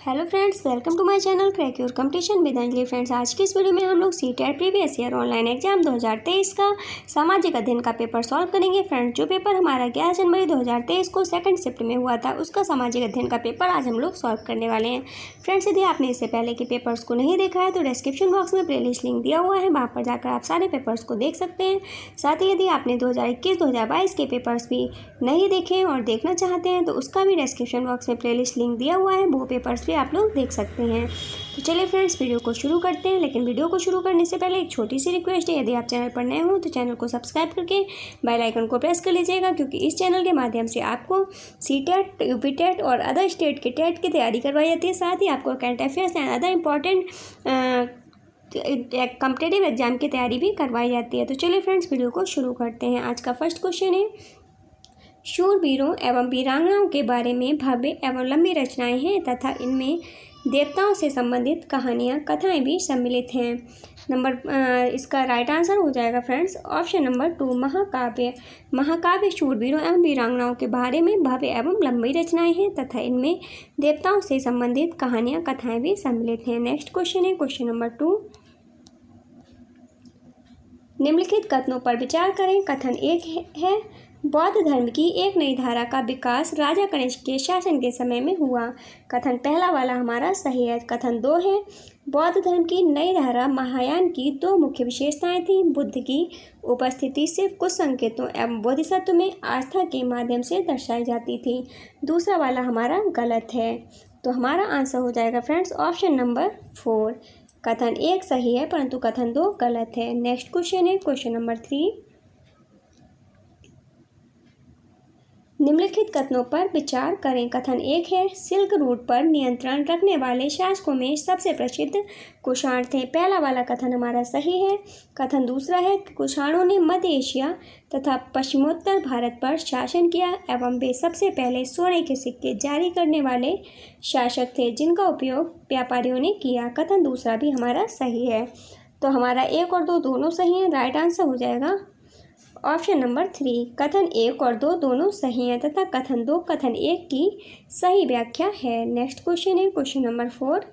Hello friends, welcome to my channel crack your competition with Anjali. Friends, आज की इस video में हम लोग CTET previous year online exam 2023 का सामाजिक अध्ययन का पेपर सॉल्व करेंगे। फ्रेंड्स, जो पेपर हमारा 11 जनवरी 2023 को सेकंड शिफ्ट में हुआ था, उसका सामाजिक अध्ययन का पेपर आज हम लोग सॉल्व करने वाले हैं। फ्रेंड्स, यदि आपने इससे पहले के पेपर्स को नहीं देखा है तो डिस्क्रिप्शन बॉक्स में प्लेलिस्ट लिंक दिया हुआ है, वहाँ पर जाकर आप सारे पेपर्स को देख सकते हैं। साथ ही यदि आपने 2021-2022 के पेपर्स भी नहीं देखे और देखना चाहते हैं तो उसका भी डिस्क्रिप्शन बॉक्स में प्लेलिस्ट लिंक दिया हुआ है, वो पेपर्स भी आप लोग देख सकते हैं। तो चलिए फ्रेंड्स, वीडियो को शुरू करते हैं। लेकिन वीडियो को शुरू करने से पहले एक छोटी सी रिक्वेस्ट है, यदि आप चैनल पर नए हो तो चैनल को सब्सक्राइब करके बेल आइकन को प्रेस कर लीजिएगा, क्योंकि इस चैनल के माध्यम से आपको सीटेट, यूपीटेट और अदर स्टेट के टेट की तैयारी करवाई जाती है। साथ ही आपको current affairs and other important competitive exam की तैयारी भी करवाई जाती है। तो चलिए फ्रेंड्स, वीडियो को शुरू करते हैं। आज का फर्स्ट क्वेश्चन है, शूरवीरों एवं वीरांगनाओं के बारे में भव्य एवं लंबी रचनाएं हैं तथा इनमें देवताओं से संबंधित कहानियाँ, कथाएं भी सम्मिलित हैं। इसका राइट आंसर हो जाएगा फ्रेंड्स ऑप्शन नंबर 2 महाकाव्य। महाकाव्य शूरवीरों एवं वीरांगनाओं के बारे में भव्य एवं लंबी रचनाएं हैं तथा इनमें देवताओं से संबंधित कहानियाँ, कथाएं भी सम्मिलित हैं। नेक्स्ट क्वेश्चन है क्वेश्चन नंबर 2, निम्नलिखित कथनों पर विचार करें। कथन 1 है, बौद्ध धर्म की एक नई धारा का विकास राजा कनिष्क के शासन के समय में हुआ। कथन पहला वाला हमारा सही है। कथन 2 है, बौद्ध धर्म की नई धारा महायान की दो मुख्य विशेषताएं थीं। बुद्ध की उपस्थिति सिर्फ कुछ संकेतों एवं बोधिसत्व में आस्था के माध्यम से दर्शाई जाती थी। दूसरा वाला हमारा गलत है। तो हमारा आंसर हो जाएगा फ्रेंड्स ऑप्शन नंबर 4। कथन 1 सही है परंतु कथन 2 गलत है। नेक्स्ट क्वेश्चन है क्वेश्चन नंबर 3, निम्नलिखित कथनों पर विचार करें। कथन 1 है, सिल्क रूट पर नियंत्रण रखने वाले शासकों में सबसे प्रसिद्ध कुषाण थे। पहला वाला कथन हमारा सही है। कथन दूसरा है, कुषाणों ने मध्य एशिया तथा पश्चिमोत्तर भारत पर शासन किया एवं वे सबसे पहले सोने के सिक्के जारी करने वाले शासक थे, जिनका उपयोग व्यापारियों ने किया। कथन दूसरा भी हमारा सही है। तो हमारा 1 और 2 दोनों सही हैं। राइट आंसर हो जाएगा ऑप्शन नंबर 3। कथन 1 और 2 दोनों सही हैं तथा कथन 2 कथन 1 की सही व्याख्या है। नेक्स्ट क्वेश्चन है क्वेश्चन नंबर 4।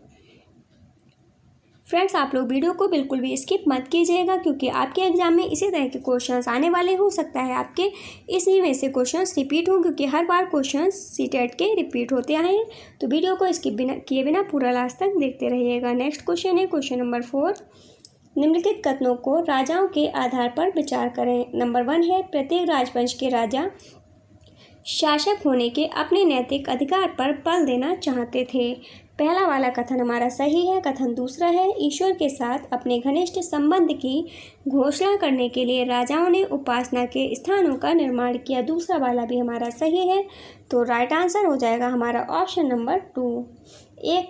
फ्रेंड्स, आप लोग वीडियो को बिल्कुल भी स्किप मत कीजिएगा, क्योंकि आपके एग्जाम में इसी तरह के क्वेश्चंस आने वाले। हो सकता है आपके इसी में से क्वेश्चंस रिपीट हों, क्योंकि हर बार क्वेश्चंस सीटेट के रिपीट होते आए हैं। तो वीडियो को स्किप किए बिना पूरा लास्ट तक देखते रहिएगा। नेक्स्ट क्वेश्चन है क्वेश्चन नंबर 4, निम्नलिखित कथनों को राजाओं के आधार पर विचार करें। नंबर 1 है, प्रत्येक राजवंश के राजा शासक होने के अपने नैतिक अधिकार पर बल देना चाहते थे। पहला वाला कथन हमारा सही है। कथन दूसरा है, ईश्वर के साथ अपने घनिष्ठ संबंध की घोषणा करने के लिए राजाओं ने उपासना के स्थानों का निर्माण किया। दूसरा वाला भी हमारा सही है। तो राइट आंसर हो जाएगा हमारा ऑप्शन नंबर 2।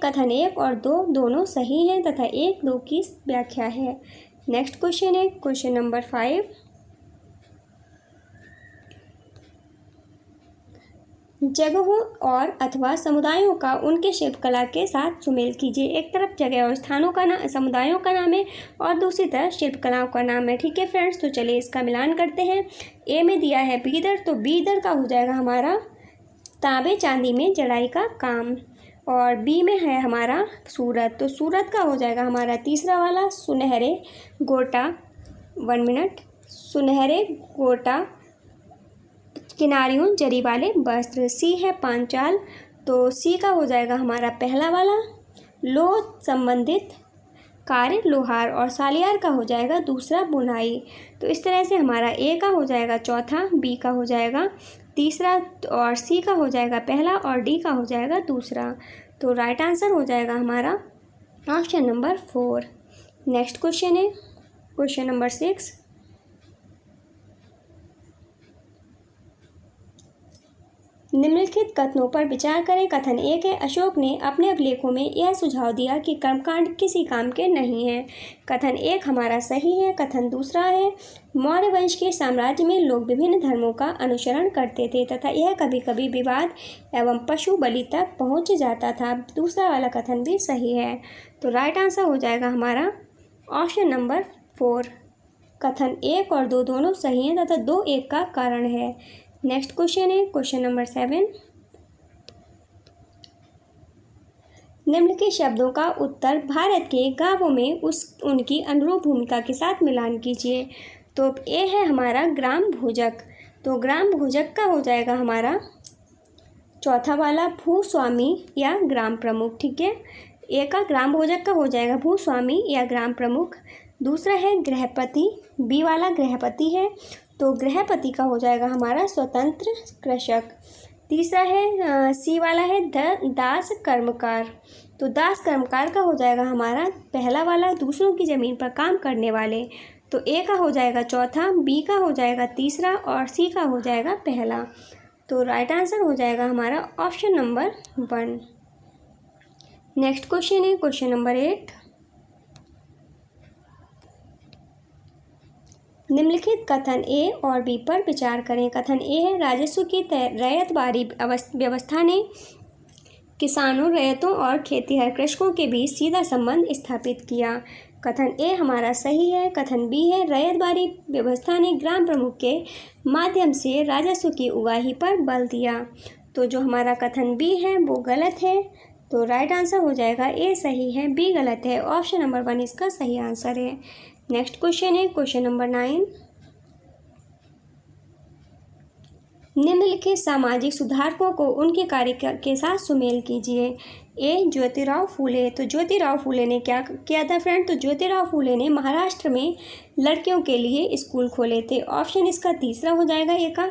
कथन 1 और 2 दोनों सही हैं तथा 1, 2 की व्याख्या है। नेक्स्ट क्वेश्चन है क्वेश्चन नंबर 5, जगहों और अथवा समुदायों का उनके शिल्पकला के साथ सुमेल कीजिए। एक तरफ जगह और स्थानों का नाम, समुदायों का नाम है और दूसरी तरफ शिल्पकलाओं का नाम है। ठीक है फ्रेंड्स, तो चलिए इसका मिलान करते हैं। ए में दिया है बीदर, तो बीदर का हो जाएगा हमारा तांबे चांदी में जड़ाई का काम। और बी में है हमारा सूरत, तो सूरत का हो जाएगा हमारा तीसरा वाला सुनहरे गोटा, 1 मिनट, सुनहरे गोटा किनारियों जरी वाले वस्त्र। सी है पांचाल, तो सी का हो जाएगा हमारा पहला वाला लोह संबंधित कार्य लोहार, और सालियार का हो जाएगा दूसरा बुनाई। तो इस तरह से हमारा ए का हो जाएगा चौथा, बी का हो जाएगा तीसरा, और सी का हो जाएगा पहला और डी का हो जाएगा दूसरा। तो राइट आंसर हो जाएगा हमारा ऑप्शन नंबर 4। नेक्स्ट क्वेश्चन है क्वेश्चन नंबर 6, निम्नलिखित कथनों पर विचार करें। कथन 1 है, अशोक ने अपने अभिलेखों में यह सुझाव दिया कि कर्मकांड किसी काम के नहीं है। कथन 1 हमारा सही है। कथन दूसरा है, मौर्य वंश के साम्राज्य में लोग विभिन्न धर्मों का अनुसरण करते थे तथा यह कभी कभी विवाद एवं पशु बलि तक पहुंच जाता था। दूसरा वाला कथन भी सही है। तो राइट आंसर हो जाएगा हमारा ऑप्शन नंबर 4। कथन 1 और 2 दोनों सही हैं तथा 2 1 का कारण है। नेक्स्ट क्वेश्चन है क्वेश्चन नंबर 7, निम्नलिखित शब्दों का उत्तर भारत के गांवों में उनकी अनुरूप भूमिका के साथ मिलान कीजिए। तो ए है हमारा ग्राम भोजक, तो ग्राम भोजक का हो जाएगा हमारा चौथा वाला भूस्वामी या ग्राम प्रमुख। ठीक है, ए का ग्राम भोजक का हो जाएगा भूस्वामी या ग्राम प्रमुख। दूसरा है गृहपति, बी वाला गृहपति है, तो गृहपति का हो जाएगा हमारा स्वतंत्र कृषक। तीसरा है सी वाला है दास कर्मकार, तो दास कर्मकार का हो जाएगा हमारा पहला वाला दूसरों की ज़मीन पर काम करने वाले। तो ए का हो जाएगा चौथा, बी का हो जाएगा तीसरा और सी का हो जाएगा पहला। तो राइट आंसर हो जाएगा हमारा ऑप्शन नंबर 1। नेक्स्ट क्वेश्चन है क्वेश्चन नंबर 8। निम्नलिखित कथन ए और बी पर विचार करें। कथन ए है राजस्व की रैयतवारी व्यवस्था ने किसानों, रैयतों और खेतीहर कृषकों के बीच सीधा संबंध स्थापित किया। कथन ए हमारा सही है। कथन बी है रैयतवारी व्यवस्था ने ग्राम प्रमुख के माध्यम से राजस्व की उगाही पर बल दिया। तो जो हमारा कथन बी है वो गलत है, तो राइट आंसर हो जाएगा ए सही है, बी गलत है। ऑप्शन नंबर 1 इसका सही आंसर है। नेक्स्ट क्वेश्चन है क्वेश्चन नंबर 9। निम्नलिखित सामाजिक सुधारकों को उनके कार्य के साथ सुमेल कीजिए। ए ज्योतिराव फूले, तो ज्योतिराव फूले ने क्या किया था फ्रेंड? तो ज्योतिराव फूले ने महाराष्ट्र में लड़कियों के लिए स्कूल खोले थे। ऑप्शन इसका तीसरा हो जाएगा ए का।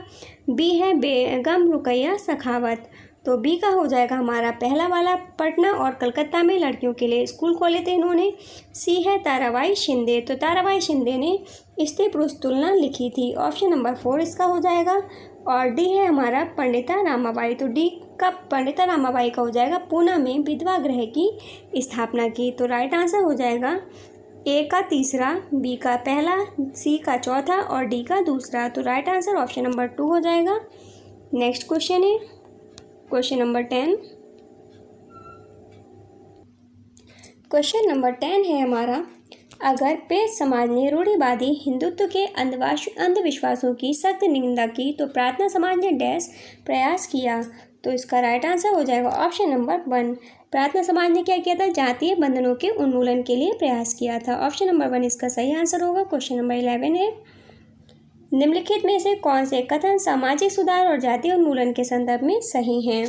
बी है बेगम रुकैया सखावत, तो बी का हो जाएगा हमारा पहला वाला पटना और कलकत्ता में लड़कियों के लिए स्कूल खोले थे इन्होंने। सी है ताराबाई शिंदे, तो ताराबाई शिंदे ने स्त्री पुरुष तुलना लिखी थी। ऑप्शन नंबर 4 इसका हो जाएगा। और डी है हमारा पंडिता रामाबाई, तो डी का पंडिता रामाबाई का हो जाएगा पूना में विधवा गृह की स्थापना की। तो राइट आंसर हो जाएगा ए का तीसरा, बी का पहला, सी का चौथा और डी का दूसरा। तो राइट आंसर ऑप्शन नंबर 2 हो जाएगा। नेक्स्ट क्वेश्चन है क्वेश्चन नंबर 10। क्वेश्चन नंबर 10 है हमारा, अगर पेश समाज ने रूढ़िवादी हिंदुत्व के अंधविश्वासों की सख्त निंदा की तो प्रार्थना समाज ने डैश प्रयास किया। तो इसका राइट आंसर हो जाएगा ऑप्शन नंबर 1। प्रार्थना समाज ने क्या किया था? जातीय बंधनों के उन्मूलन के लिए प्रयास किया था। ऑप्शन नंबर 1 इसका सही आंसर होगा। क्वेश्चन नंबर 11 है, निम्नलिखित में से कौन से कथन सामाजिक सुधार और जातीय उन्मूलन के संदर्भ में सही हैं?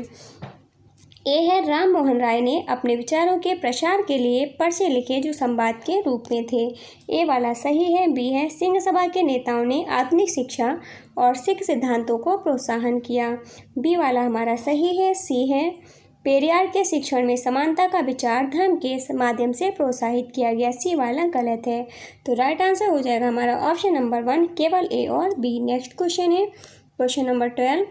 ए है राम मोहन राय ने अपने विचारों के प्रसार के लिए पर्चे लिखे जो संवाद के रूप में थे। ए वाला सही है। बी है सिंह सभा के नेताओं ने आधुनिक शिक्षा और सिख सिद्धांतों को प्रोत्साहन किया। बी वाला हमारा सही है। सी है पेरियार के शिक्षण में समानता का विचार धर्म के माध्यम से प्रोत्साहित किया गया। सी वाला गलत है। तो राइट आंसर हो जाएगा हमारा ऑप्शन नंबर 1 केवल ए और बी। नेक्स्ट क्वेश्चन है क्वेश्चन नंबर 12।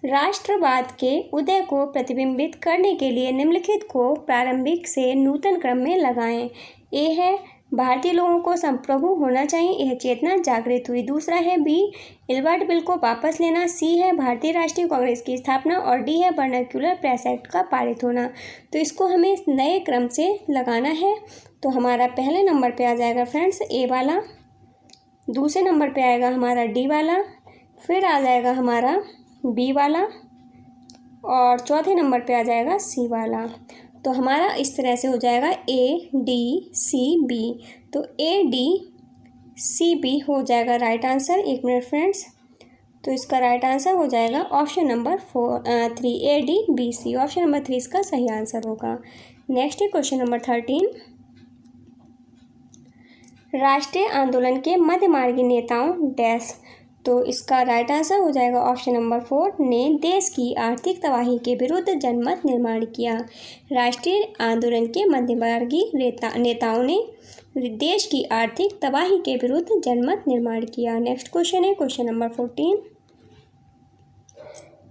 राष्ट्रवाद के उदय को प्रतिबिंबित करने के लिए निम्नलिखित को प्रारंभिक से नूतन क्रम में लगाएं। ए है भारतीय लोगों को संप्रभु होना चाहिए, यह चेतना जागृत हुई। दूसरा है बी इल्बर्ट बिल को वापस लेना। सी है भारतीय राष्ट्रीय कांग्रेस की स्थापना और डी है वर्नाक्युलर प्रेस एक्ट का पारित होना। तो इसको हमें नए क्रम से लगाना है। तो हमारा पहले नंबर पे आ जाएगा फ्रेंड्स ए वाला, दूसरे नंबर पे आएगा हमारा डी वाला, फिर आ जाएगा हमारा बी वाला और चौथे नंबर पे आ जाएगा सी वाला। तो हमारा इस तरह से हो जाएगा ए डी सी बी। तो ए डी सी बी हो जाएगा राइट आंसर। एक मिनट फ्रेंड्स, तो इसका राइट आंसर हो जाएगा option number 3 A D B C. Option number 3 इसका सही आंसर होगा। नेक्स्ट है क्वेश्चन नंबर 13। राष्ट्रीय आंदोलन के मध्यमार्गी नेताओं डैश, तो इसका राइट आंसर हो जाएगा ऑप्शन नंबर 4 ने देश की आर्थिक तबाही के विरुद्ध जनमत निर्माण किया। राष्ट्रीय आंदोलन के मध्यमार्गी नेताओं ने देश की आर्थिक तबाही के विरुद्ध जनमत निर्माण किया। नेक्स्ट क्वेश्चन है क्वेश्चन नंबर 14।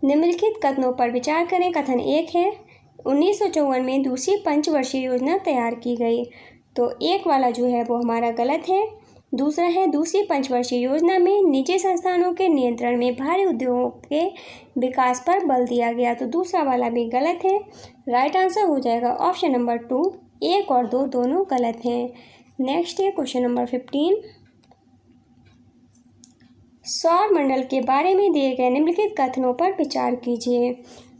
निम्नलिखित कथनों पर विचार करें। कथन 1 है 1954 में दूसरी पंचवर्षीय योजना तैयार की गई। तो एक वाला जो है वो हमारा गलत है। दूसरा है दूसरी पंचवर्षीय योजना में निजी संस्थानों के नियंत्रण में भारी उद्योगों के विकास पर बल दिया गया। तो दूसरा वाला भी गलत है। राइट आंसर हो जाएगा ऑप्शन नंबर 2। 1 और 2 दोनों गलत हैं। नेक्स्ट है क्वेश्चन नंबर 15। सौर मंडल के बारे में दिए गए निम्नलिखित कथनों पर विचार कीजिए।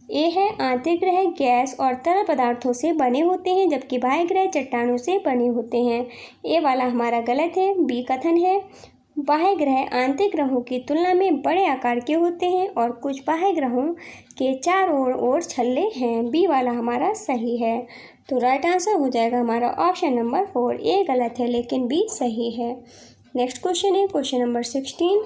ए है आंतरिक ग्रह गैस और तरल पदार्थों से बने होते हैं, जबकि बाह्य ग्रह चट्टानों से बने होते हैं। ए वाला हमारा गलत है। बी कथन है बाह्य ग्रह आंतरिक ग्रहों की तुलना में बड़े आकार के होते हैं और कुछ बाह्य ग्रहों के चारों ओर छल्ले हैं। बी वाला हमारा सही है। तो राइट आंसर हो जाएगा हमारा ऑप्शन नंबर 4। ए गलत है लेकिन बी सही है। नेक्स्ट क्वेश्चन है क्वेश्चन नंबर 16।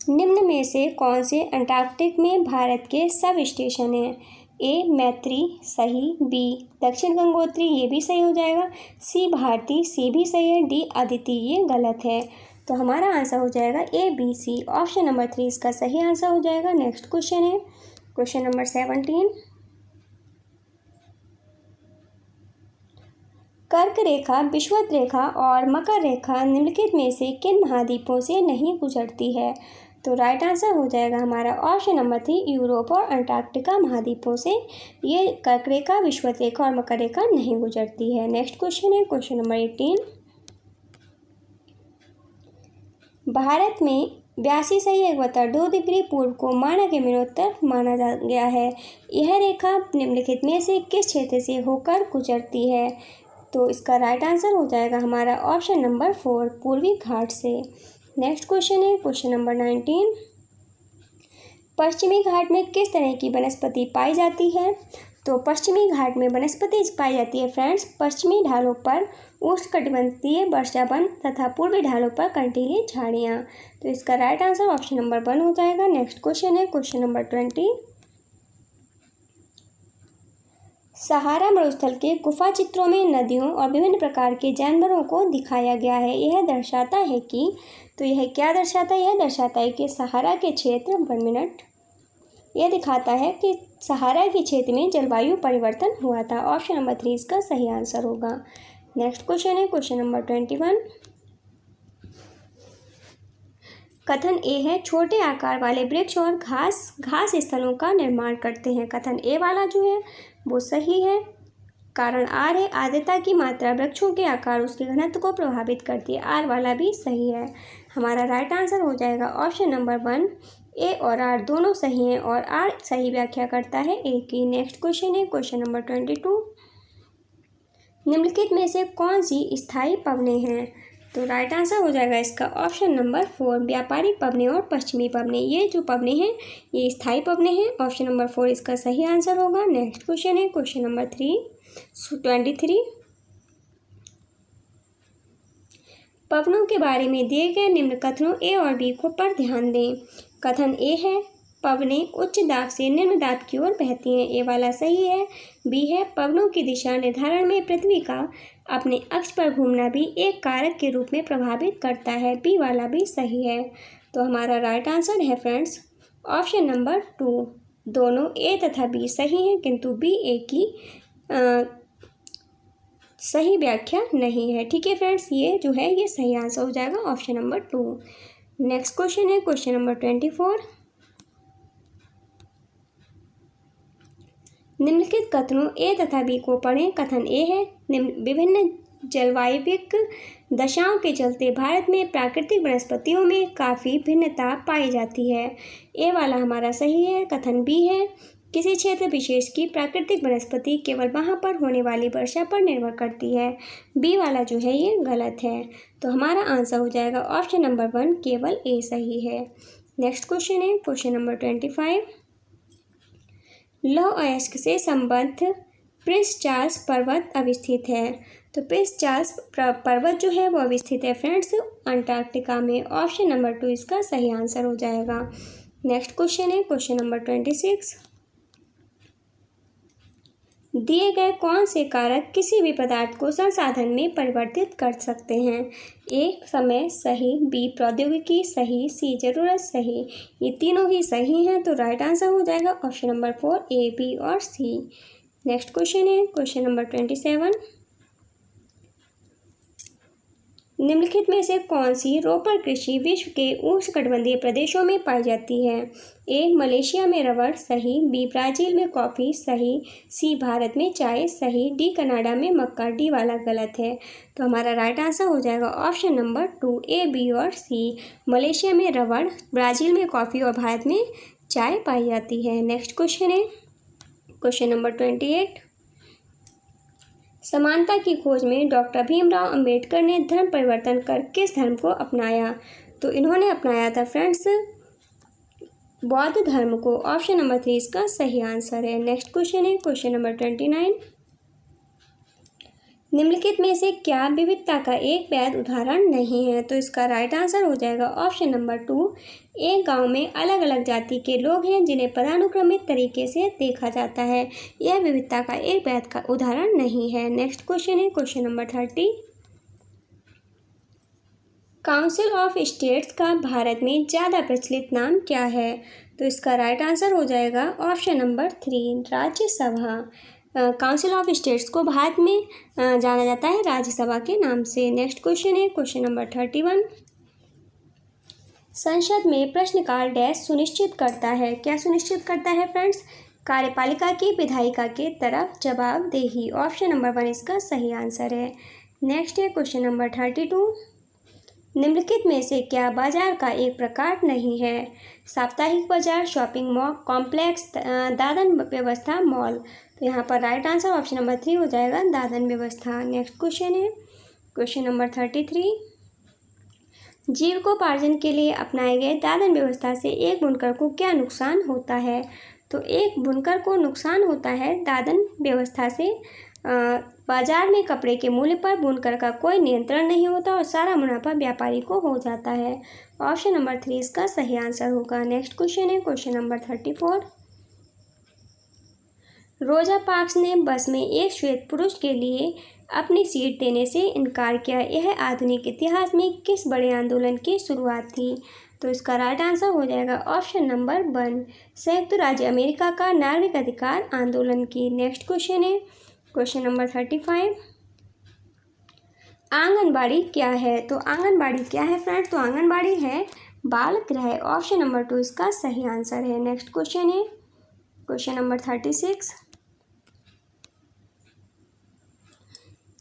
निम्न में से कौन से अंटार्कटिक में भारत के सब स्टेशन हैं? ए मैत्री सही, बी दक्षिण गंगोत्री ये भी सही हो जाएगा, सी भारती सी भी सही है, डी अदिति ये गलत है। तो हमारा आंसर हो जाएगा A B C. Option number 3 इसका सही आंसर हो जाएगा। नेक्स्ट क्वेश्चन है क्वेश्चन नंबर 17। कर्क रेखा, विषुवत रेखा और मकर रेखा निम्नलिखित में से किन महाद्वीपों से नहीं गुजरती है? तो राइट आंसर हो जाएगा हमारा ऑप्शन नंबर 3 यूरोप और अंटार्कटिका महाद्वीपों से ये कर्क रेखा, विषुवत रेखा और मकर रेखा नहीं गुजरती है। नेक्स्ट क्वेश्चन है क्वेश्चन नंबर 18। भारत में 82 डिग्री पूर्व को मानक यमुनोत्तर माना जा गया है। यह रेखा निम्नलिखित में से किस क्षेत्र से होकर गुजरती है? तो इसका राइट आंसर हो जाएगा हमारा ऑप्शन नंबर 4 पूर्वी घाट से। नेक्स्ट क्वेश्चन है क्वेश्चन नंबर 19। पश्चिमी घाट में किस तरह की वनस्पति पाई जाती है? तो पश्चिमी घाट में वनस्पति पाई जाती है फ्रेंड्स पश्चिमी ढालों पर उष्णकटिबंधीय वर्षा वन तथा पूर्वी ढालों पर कंटीली झाड़ियाँ। तो इसका राइट आंसर ऑप्शन नंबर 1 हो जाएगा। नेक्स्ट क्वेश्चन है क्वेश्चन नंबर 20। सहारा मरुस्थल के गुफा चित्रों में नदियों और विभिन्न प्रकार के जानवरों को दिखाया गया है। यह दर्शाता है कि तो यह क्या दर्शाता है? यह दर्शाता है कि सहारा के क्षेत्र 1 मिनट यह दिखाता है कि सहारा के क्षेत्र में जलवायु परिवर्तन हुआ था। ऑप्शन नंबर 3 इसका सही आंसर होगा। नेक्स्ट क्वेश्चन है क्वेश्चन नंबर 21। कथन ए है छोटे आकार वाले वृक्ष और घास स्थलों का निर्माण करते हैं। कथन ए वाला जो है वो सही है। कारण आर है आर्द्रता की मात्रा वृक्षों के आकार उसके घनत्व को प्रभावित करती है। आर वाला भी सही है। हमारा राइट आंसर हो जाएगा ऑप्शन नंबर 1। ए और आर दोनों सही हैं और आर सही व्याख्या करता है ए की। नेक्स्ट क्वेश्चन है क्वेश्चन नंबर 22। निम्नलिखित में से कौन सी स्थायी पवनें हैं? तो राइट आंसर हो जाएगा इसका ऑप्शन नंबर 4 व्यापारिक पवनें और पश्चिमी पवनें। ये जो पवनें हैं ये स्थायी पवनें हैं। ऑप्शन नंबर 4 इसका सही आंसर होगा। नेक्स्ट क्वेश्चन है क्वेश्चन नंबर 23। पवनों के बारे में दिए गए निम्न कथनों ए और बी को पर ध्यान दें। कथन ए है पवनें उच्च दाब से निम्न दाब की ओर बहती हैं। ए वाला सही है। बी है पवनों की दिशा निर्धारण में पृथ्वी का अपने अक्ष पर घूमना भी एक कारक के रूप में प्रभावित करता है। बी वाला भी सही है। तो हमारा राइट आंसर है फ्रेंड्स ऑप्शन नंबर 2। दोनों ए तथा बी सही हैं किंतु बी ए की सही व्याख्या नहीं है। ठीक है फ्रेंड्स, ये जो है ये सही आंसर हो जाएगा ऑप्शन नंबर 2। नेक्स्ट क्वेश्चन है क्वेश्चन नंबर 24। निम्नलिखित कथनों ए तथा बी को पढ़ें। कथन ए है विभिन्न जलवायविक दशाओं के चलते भारत में प्राकृतिक वनस्पतियों में काफ़ी भिन्नता पाई जाती है। ए वाला हमारा सही है। कथन बी है किसी क्षेत्र विशेष की प्राकृतिक वनस्पति केवल वहाँ पर होने वाली वर्षा पर निर्भर करती है। बी वाला जो है ये गलत है। तो हमारा आंसर हो जाएगा ऑप्शन नंबर 1 केवल ए सही है। नेक्स्ट क्वेश्चन है क्वेश्चन नंबर 25। लौह अयस्क से संबद्ध प्रिंस चार्ल्स पर्वत अवस्थित है। तो प्रिंस चार्ल्स पर्वत जो है वो अवस्थित है फ्रेंड्स अंटार्कटिका में। ऑप्शन नंबर 2 इसका सही आंसर हो जाएगा। नेक्स्ट क्वेश्चन है क्वेश्चन नंबर 26। दिए गए कौन से कारक किसी भी पदार्थ को संसाधन में परिवर्तित कर सकते हैं? ए समय सही, बी प्रौद्योगिकी सही, सी जरूरत सही। ये तीनों ही सही हैं तो राइट आंसर हो जाएगा ऑप्शन नंबर 4 ए, बी और सी। नेक्स्ट क्वेश्चन है क्वेश्चन नंबर 27। निम्नलिखित में से कौन सी रोपण कृषि विश्व के उष्णकटिबंधीय प्रदेशों में पाई जाती है? ए मलेशिया में रबड़, सही। बी ब्राज़ील में कॉफ़ी, सही। सी भारत में चाय, सही। डी कनाडा में मक्का, डी वाला गलत है। तो हमारा राइट आंसर हो जाएगा ऑप्शन नंबर 2, ए, बी और सी। मलेशिया में रबड़, ब्राज़ील में कॉफ़ी और भारत में चाय पाई जाती है। नेक्स्ट क्वेश्चन है क्वेश्चन नंबर 28। समानता की खोज में डॉक्टर भीमराव अंबेडकर ने धर्म परिवर्तन कर किस धर्म को अपनाया? तो इन्होंने अपनाया था फ्रेंड्स बौद्ध धर्म को। ऑप्शन नंबर 3 इसका सही आंसर है। नेक्स्ट क्वेश्चन है क्वेश्चन नंबर 29। निम्नलिखित में से क्या विविधता का एक वैध उदाहरण नहीं है? तो इसका राइट आंसर हो जाएगा ऑप्शन नंबर 2, एक गांव में अलग अलग जाति के लोग हैं जिन्हें पदानुक्रमित तरीके से देखा जाता है। यह विविधता का एक वैध का उदाहरण नहीं है। नेक्स्ट क्वेश्चन है question number 30। Council of states का भारत में ज़्यादा प्रचलित नाम क्या है? तो इसका राइट आंसर हो जाएगा option number 3, Rajya Sabha. Council of states को भारत में जाना जाता है राज्यसभा के नाम से। नेक्स्ट क्वेश्चन है क्वेश्चन नंबर 31। संसद में प्रश्नकाल डैश सुनिश्चित करता है? क्या सुनिश्चित करता है फ्रेंड्स? कार्यपालिका की विधायिका के तरफ जवाबदेही। ऑप्शन नंबर 1 इसका सही आंसर है। नेक्स्ट है क्वेश्चन नंबर 32। निम्नलिखित में से क्या बाजार का एक प्रकार नहीं है? साप्ताहिक बाजार, शॉपिंग मॉल कॉम्प्लेक्स, दादन व्यवस्था, मॉल। तो यहाँ पर राइट आंसर ऑप्शन नंबर 3 हो जाएगा, दादन व्यवस्था। नेक्स्ट क्वेश्चन है क्वेश्चन नंबर 33। जीविकोपार्जन के लिए अपनाए गए दादन व्यवस्था से एक बुनकर को क्या नुकसान होता है? तो एक बुनकर को नुकसान होता है दादन व्यवस्था से बाजार में कपड़े के मूल्य पर बुनकर का कोई नियंत्रण नहीं होता और सारा मुनाफा व्यापारी को हो जाता है। ऑप्शन नंबर 3 इसका सही आंसर होगा। नेक्स्ट क्वेश्चन है क्वेश्चन नंबर 34। रोजा पार्क्स ने बस में एक श्वेत पुरुष के लिए अपनी सीट देने से इनकार किया। यह आधुनिक इतिहास में किस बड़े आंदोलन की शुरुआत थी? तो इसका राइट आंसर हो जाएगा ऑप्शन नंबर 1, संयुक्त राज्य अमेरिका का नागरिक अधिकार आंदोलन की। नेक्स्ट क्वेश्चन है क्वेश्चन नंबर 35। आंगनबाड़ी क्या है? तो आंगनबाड़ी क्या है फ्रेंड्स? तो आंगनबाड़ी है बाल गृह। ऑप्शन नंबर 2 इसका सही आंसर है। नेक्स्ट क्वेश्चन है क्वेश्चन नंबर 36।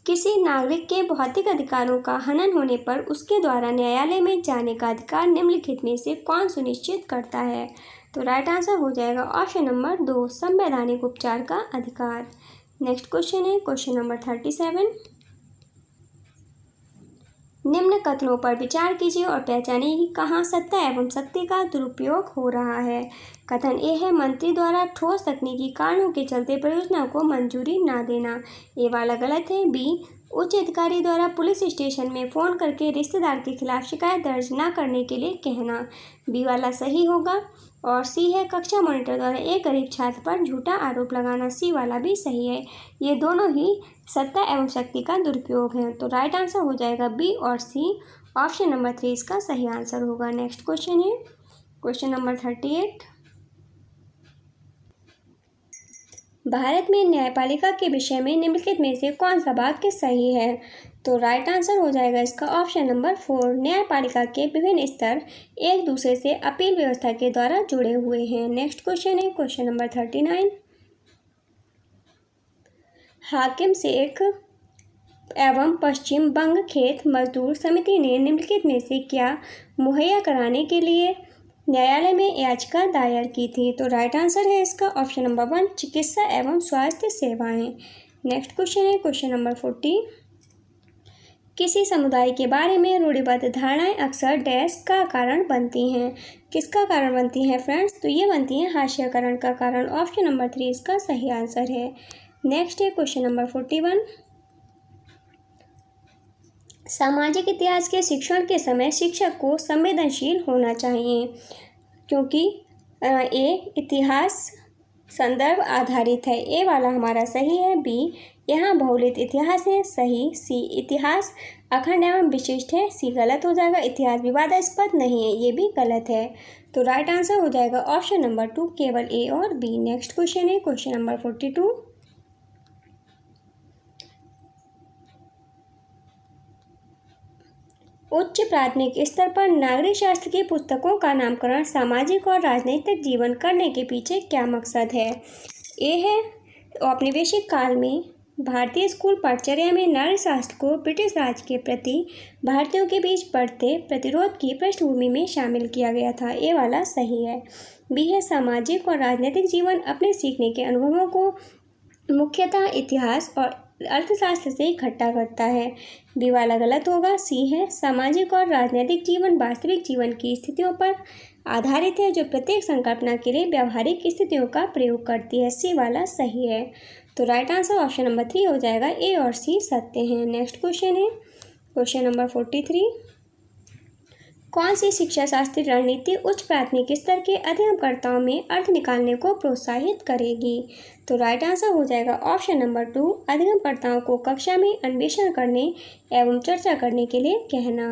किसी नागरिक के भौतिक अधिकारों का हनन होने पर उसके द्वारा न्यायालय में जाने का अधिकार निम्नलिखित में से कौन सुनिश्चित करता है? तो राइट आंसर हो जाएगा ऑप्शन नंबर 2, संवैधानिक उपचार का अधिकार। नेक्स्ट क्वेश्चन है क्वेश्चन नंबर 37। निम्न कथनों पर विचार कीजिए और पहचानिए कि कहाँ सत्ता एवं शक्ति का दुरुपयोग हो रहा है। कथन ए है, मंत्री द्वारा ठोस तकनीकी कारणों के चलते परियोजना को मंजूरी ना देना। ए वाला गलत है। बी, उच्च अधिकारी द्वारा पुलिस स्टेशन में फ़ोन करके रिश्तेदार के खिलाफ शिकायत दर्ज न करने के लिए कहना। बी वाला सही होगा। और सी है, कक्षा मॉनिटर द्वारा एक गरीब छात्र पर झूठा आरोप लगाना। सी वाला भी सही है। ये दोनों ही सत्ता एवं शक्ति का दुरुपयोग है। तो राइट आंसर हो जाएगा बी और सी। ऑप्शन नंबर 3 इसका सही आंसर होगा। नेक्स्ट क्वेश्चन है क्वेश्चन नंबर 38। भारत में न्यायपालिका के विषय में निम्नलिखित में से कौन सा वाक्य सही है? तो राइट आंसर हो जाएगा इसका ऑप्शन नंबर 4, न्यायपालिका के विभिन्न स्तर एक दूसरे से अपील व्यवस्था के द्वारा जुड़े हुए हैं। नेक्स्ट क्वेश्चन है क्वेश्चन नंबर 39। हाकिम शेख एवं पश्चिम बंग खेत मजदूर समिति ने निम्नलिखित में से क्या मुहैया कराने के लिए न्यायालय में याचिका दायर की थी? तो राइट आंसर है इसका ऑप्शन नंबर 1, चिकित्सा एवं स्वास्थ्य सेवाएं। नेक्स्ट क्वेश्चन है क्वेश्चन नंबर 40। किसी समुदाय के बारे में रूढ़िबद्ध धारणाएं अक्सर डैश का कारण बनती हैं। किसका कारण बनती हैं फ्रेंड्स? तो ये बनती हैं हास्यकरण का कारण। ऑप्शन नंबर 3 इसका सही आंसर है। नेक्स्ट है क्वेश्चन नंबर 41। सामाजिक इतिहास के शिक्षण के समय शिक्षक को संवेदनशील होना चाहिए क्योंकि ए इतिहास संदर्भ आधारित है। ए वाला हमारा सही है। बी, यहाँ बहुलित इतिहास है। सही। सी, इतिहास अखंड एवं विशिष्ट है। सी गलत हो जाएगा। इतिहास विवादास्पद नहीं है। ये भी गलत है। तो राइट आंसर हो जाएगा ऑप्शन नंबर 2, केवल ए और बी। नेक्स्ट क्वेश्चन है क्वेश्चन नंबर 42। उच्च प्राथमिक स्तर पर नागरिक शास्त्र की पुस्तकों का नामकरण सामाजिक और राजनीतिक जीवन करने के पीछे क्या मकसद है? ए है औपनिवेशिक काल में भारतीय स्कूल पाठचर्या में नागरिक शास्त्र को ब्रिटिश राज के प्रति भारतीयों के बीच बढ़ते प्रतिरोध की पृष्ठभूमि में शामिल किया गया था। ये वाला सही है। बी है सामाजिक और राजनीतिक जीवन अपने सीखने के अनुभवों को मुख्यतः इतिहास और अर्थशास्त्र से इकट्ठा करता है। बी वाला गलत होगा। सी है सामाजिक और राजनीतिक जीवन वास्तविक जीवन की स्थितियों पर आधारित है जो प्रत्येक संकल्पना के लिए व्यावहारिक स्थितियों का प्रयोग करती है। सी वाला सही है। तो राइट आंसर ऑप्शन नंबर 3 हो जाएगा। ए और सी सत्य हैं। नेक्स्ट क्वेश्चन है क्वेश्चन नंबर 43। कौन सी शिक्षा शास्त्री रणनीति उच्च प्राथमिक स्तर के अध्ययनकर्ताओं में अर्थ निकालने को प्रोत्साहित करेगी? तो राइट आंसर हो जाएगा ऑप्शन नंबर 2 अध्ययनकर्ताओं को कक्षा में अन्वेषण करने एवं चर्चा करने के लिए कहना।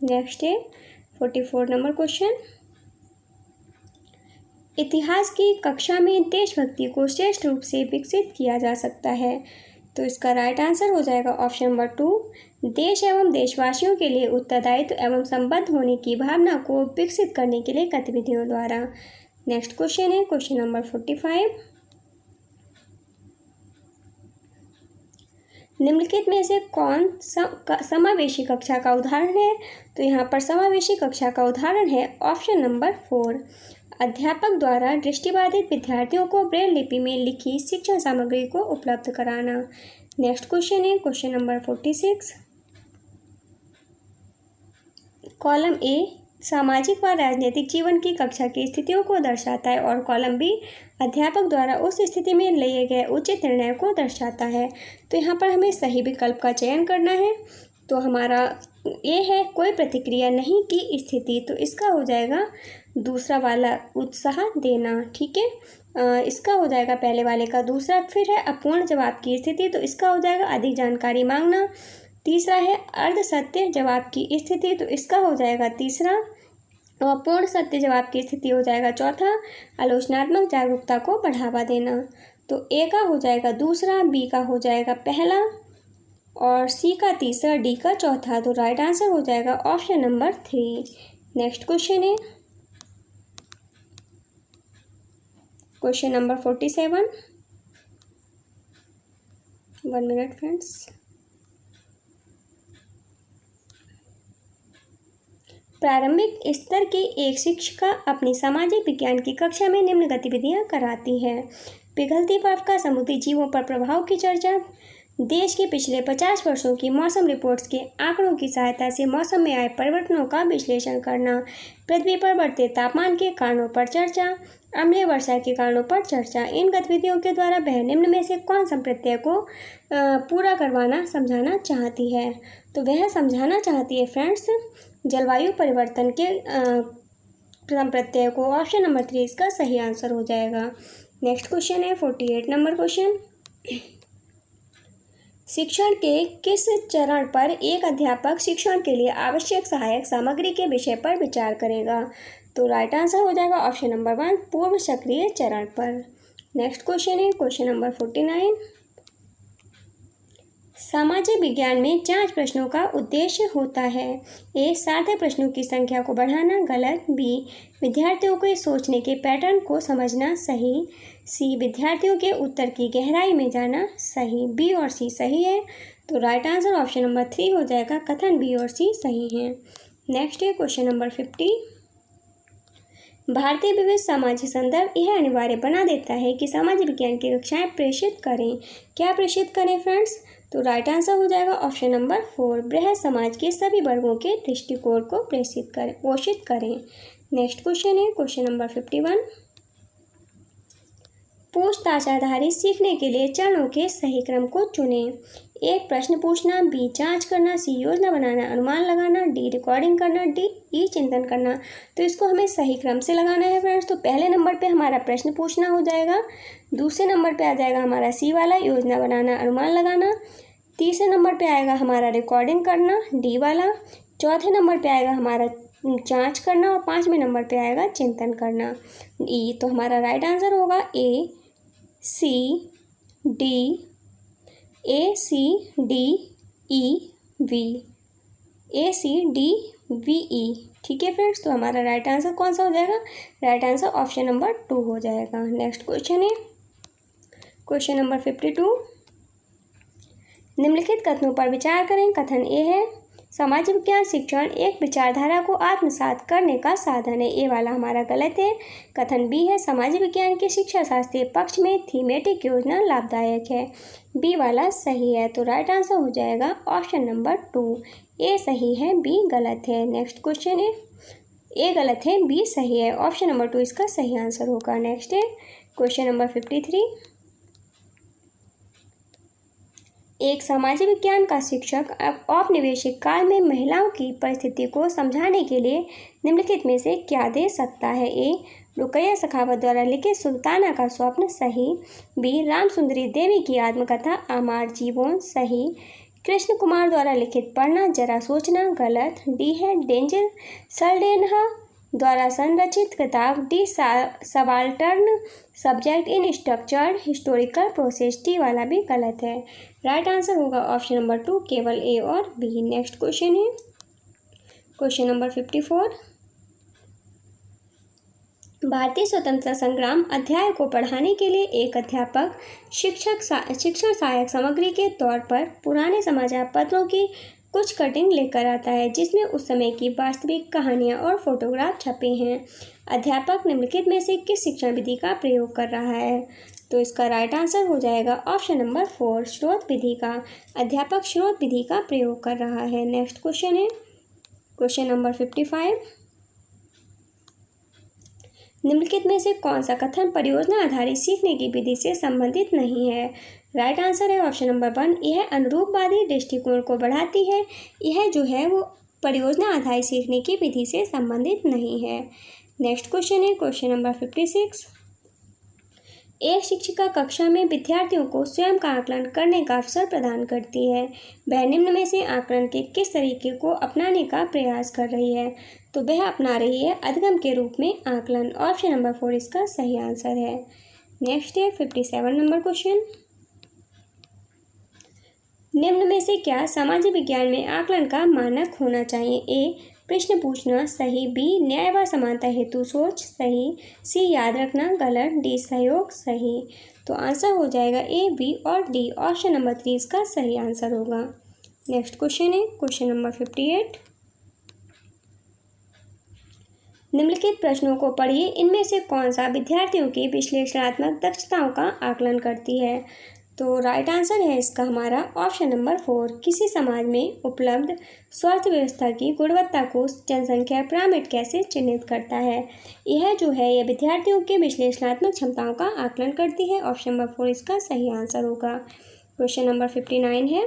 नेक्स्ट है 44 नंबर क्वेश्चन। इतिहास की कक्षा में देशभक्ति को श्रेष्ठ रूप से विकसित किया जा सकता है। तो इसका राइट आंसर हो जाएगा ऑप्शन नंबर 2 देश एवं देशवासियों के लिए उत्तरदायित्व एवं संबद्ध होने की भावना को विकसित करने के लिए गतिविधियों द्वारा। नेक्स्ट क्वेश्चन है क्वेश्चन नंबर 45। निम्नलिखित में से कौन समावेशी कक्षा का उदाहरण है? तो यहाँ पर समावेशी कक्षा का उदाहरण है ऑप्शन नंबर 4 अध्यापक द्वारा दृष्टिबाधित विद्यार्थियों को ब्रेल लिपि में लिखी शिक्षण सामग्री को उपलब्ध कराना। नेक्स्ट क्वेश्चन है क्वेश्चन नंबर 46। कॉलम ए सामाजिक व राजनीतिक जीवन की कक्षा की स्थितियों को दर्शाता है और कॉलम बी अध्यापक द्वारा उस स्थिति में लिए गए उचित निर्णय को दर्शाता है। तो यहाँ पर हमें सही विकल्प का चयन करना है। तो हमारा ये है कोई प्रतिक्रिया नहीं की स्थिति, तो इसका हो जाएगा दूसरा वाला उत्साह देना। ठीक है, इसका हो जाएगा पहले वाले का दूसरा। फिर है अपूर्ण जवाब की स्थिति, तो इसका हो जाएगा अधिक जानकारी मांगना। तीसरा है अर्ध सत्य जवाब की स्थिति, तो इसका हो जाएगा तीसरा। और पूर्ण सत्य जवाब की स्थिति हो जाएगा चौथा आलोचनात्मक जागरूकता को बढ़ावा देना। तो ए का हो जाएगा दूसरा, बी का हो जाएगा पहला और सी का तीसरा, डी का चौथा। तो राइट आंसर हो जाएगा ऑप्शन नंबर 3। नेक्स्ट क्वेश्चन है क्वेश्चन नंबर 47। 1 minute friends. प्रारंभिक स्तर की एक शिक्षिका अपनी सामाजिक विज्ञान की कक्षा में निम्न गतिविधियां कराती है। पिघलती बर्फ का समुद्री जीवों पर प्रभाव की चर्चा, देश के पिछले 50 वर्षों की मौसम रिपोर्ट्स के आंकड़ों की सहायता से मौसम में आए परिवर्तनों का विश्लेषण करना, पृथ्वी पर बढ़ते तापमान के कारणों पर चर्चा, अम्लीय वर्षा के कारणों पर चर्चा। इन गतिविधियों के द्वारा वह निम्न में से कौन सा प्रत्यय को पूरा करवाना समझाना चाहती है? तो वह समझाना चाहती है फ्रेंड्स जलवायु परिवर्तन के प्रत्यय को। ऑप्शन नंबर 3 इसका सही आंसर हो जाएगा। नेक्स्ट क्वेश्चन है 48 नंबर क्वेश्चन। शिक्षण के किस चरण पर एक अध्यापक शिक्षण के लिए आवश्यक सहायक सामग्री के विषय पर विचार करेगा? तो राइट आंसर हो जाएगा ऑप्शन नंबर 1 पूर्व सक्रिय चरण पर। नेक्स्ट क्वेश्चन है क्वेश्चन नंबर 49। सामाजिक विज्ञान में जांच प्रश्नों का उद्देश्य होता है। ए सार्थक प्रश्नों की संख्या को बढ़ाना, गलत। बी विद्यार्थियों के सोचने के पैटर्न को समझना, सही। सी विद्यार्थियों के उत्तर की गहराई में जाना, सही। बी और सी सही है। तो राइट आंसर ऑप्शन नंबर 3 हो जाएगा, कथन बी और सी सही है। नेक्स्ट है क्वेश्चन नंबर 50। भारतीय विविध सामाजिक संदर्भ यह अनिवार्य बना देता है कि सामाजिक विज्ञान की कक्षाएं प्रेषित करें। क्या प्रेषित करें फ्रेंड्स? तो राइट आंसर हो जाएगा ऑप्शन नंबर 4 बृहद समाज के सभी वर्गों के दृष्टिकोण को पोषित करें। नेक्स्ट क्वेश्चन है क्वेश्चन नंबर 51। पूछताछ आधारित सीखने के लिए चरणों के सही क्रम को चुनें। एक प्रश्न पूछना, बी जांच करना, सी योजना बनाना अनुमान लगाना, डी रिकॉर्डिंग करना, डी ई चिंतन करना। तो इसको हमें सही क्रम से लगाना है फ्रेंड्स। तो पहले नंबर पे हमारा प्रश्न पूछना हो जाएगा, दूसरे नंबर पे आ जाएगा हमारा सी वाला योजना बनाना अनुमान लगाना, तीसरे नंबर पे आएगा हमारा रिकॉर्डिंग करना डी वाला, चौथे नंबर पे आएगा हमारा जांच करना और 5वें नंबर पे आएगा चिंतन करना ई। तो हमारा राइट आंसर होगा A C D E V. ACDVE। ठीक है फ्रेंड्स, तो हमारा राइट आंसर कौन सा हो जाएगा? राइट आंसर ऑप्शन नंबर 2 हो जाएगा। नेक्स्ट क्वेश्चन है क्वेश्चन नंबर 52। निम्नलिखित कथनों पर विचार करें। कथन ए है सामाजिक विज्ञान शिक्षण एक विचारधारा को आत्मसात करने का साधन है। ए वाला हमारा गलत है। कथन बी है सामाजिक विज्ञान के शिक्षा शास्त्रीय पक्ष में थीमेटिक योजना लाभदायक है। बी वाला सही है, तो राइट आंसर हो जाएगा ऑप्शन नंबर 2। ए सही है, बी गलत है। नेक्स्ट क्वेश्चन है, ए गलत है, बी सही है। ऑप्शन नंबर 2 इसका सही आंसर होगा। नेक्स्ट है क्वेश्चन नंबर 53। एक सामाजिक विज्ञान का शिक्षक औपनिवेशिक काल में महिलाओं की परिस्थिति को समझाने के लिए निम्नलिखित में से क्या दे सकता है? ए रुकैया सखावत द्वारा लिखित सुल्ताना का स्वप्न सही। बी रामसुंदरी देवी की आत्मकथा अमर जीवन सही। कृष्ण कुमार द्वारा लिखित पढ़ना जरा सोचना गलत। डी है डेंजर सल्डेनहा द्वारा संरचित किताब। D subaltern subject in structured historical process. T वाला भी गलत है। राइट आंसर होगा ऑप्शन नंबर 2 केवल ए और बी। नेक्स्ट क्वेश्चन है क्वेश्चन नंबर 54। भारतीय स्वतंत्रता संग्राम अध्याय को पढ़ाने के लिए एक अध्यापक शिक्षण सहायक सामग्री के तौर पर पुराने समाचार पत्रों की कुछ कटिंग लेकर आता है जिसमें उस समय की वास्तविक कहानियाँ और फोटोग्राफ छपे हैं। अध्यापक निम्नलिखित में से किस शिक्षण विधि का प्रयोग कर रहा है? तो इसका राइट आंसर हो जाएगा ऑप्शन नंबर 4 स्रोत विधि का। अध्यापक स्रोत विधि का प्रयोग कर रहा है। नेक्स्ट क्वेश्चन है क्वेश्चन नंबर 55। निम्नलिखित में से कौन सा कथन परियोजना आधारित सीखने की विधि से संबंधित नहीं है? राइट आंसर है ऑप्शन नंबर 1। यह अनुरूपवादी दृष्टिकोण को बढ़ाती है। यह जो है वो परियोजना आधारित सीखने की विधि से संबंधित नहीं है। नेक्स्ट क्वेश्चन है क्वेश्चन नंबर 56। एक शिक्षिका कक्षा में विद्यार्थियों को स्वयं का आकलन करने का अवसर प्रदान करती है। वह निम्न में से आकलन के किस तरीके को अपनाने का प्रयास कर रही है? तो वह अपना रही है अधिगम के रूप में आकलन। ऑप्शन नंबर 4 इसका सही आंसर है। नेक्स्ट है 57 नंबर क्वेश्चन। निम्न में से क्या सामाजिक विज्ञान में आकलन का मानक होना चाहिए? ए प्रश्न पूछना सही। बी न्याय व समानता हेतु सोच सही। सी याद रखना गलत। डी सहयोग सही। तो आंसर हो जाएगा ए, बी और डी। ऑप्शन नंबर 3 इसका सही आंसर होगा। नेक्स्ट क्वेश्चन है क्वेश्चन नंबर 58। निम्नलिखित प्रश्नों को पढ़िए। इनमें से कौन सा विद्यार्थियों की विश्लेषणात्मक दक्षताओं का आकलन करती है? तो राइट आंसर है इसका हमारा ऑप्शन नंबर 4। किसी समाज में उपलब्ध स्वास्थ्य व्यवस्था की गुणवत्ता को जनसंख्या पिरामिड कैसे चिन्हित करता है? यह जो है यह विद्यार्थियों के विश्लेषणात्मक क्षमताओं का आकलन करती है। ऑप्शन नंबर 4 इसका सही आंसर होगा। क्वेश्चन नंबर 59 है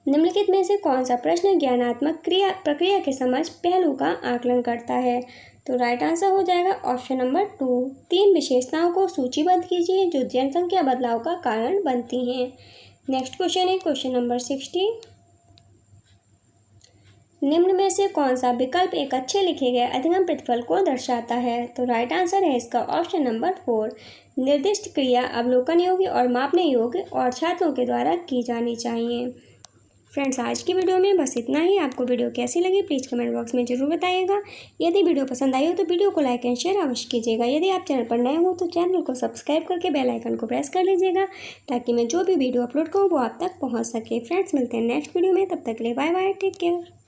निम्नलिखित में से कौन सा प्रश्न ज्ञानात्मक प्रक्रिया के समझ पहलू का आकलन करता है? तो राइट आंसर हो जाएगा ऑप्शन नंबर 2। 3 विशेषताओं को सूचीबद्ध कीजिए जो जनसंख्या बदलाव का कारण बनती हैं। नेक्स्ट क्वेश्चन है क्वेश्चन नंबर 60। निम्न में से कौन सा विकल्प एक अच्छे लिखे गए अधिगम प्रतिफल को दर्शाता है? तो राइट आंसर है इसका ऑप्शन नंबर 4। निर्दिष्ट क्रिया अवलोकन योग्य और मापने योग्य और छात्रों के द्वारा की जानी चाहिए। फ्रेंड्स आज की वीडियो में बस इतना ही। आपको वीडियो कैसी लगी प्लीज़ कमेंट बॉक्स में ज़रूर बताइएगा। यदि वीडियो पसंद आई हो तो वीडियो को लाइक एंड शेयर अवश्य कीजिएगा। यदि आप चैनल पर नए हो तो चैनल को सब्सक्राइब करके बेल आइकन को प्रेस कर लीजिएगा ताकि मैं जो भी वीडियो अपलोड करूँ वो आप तक पहुँच सके। फ्रेंड्स मिलते हैं नेक्स्ट वीडियो में, तब तक के लिए बाय बाय, टेक केयर।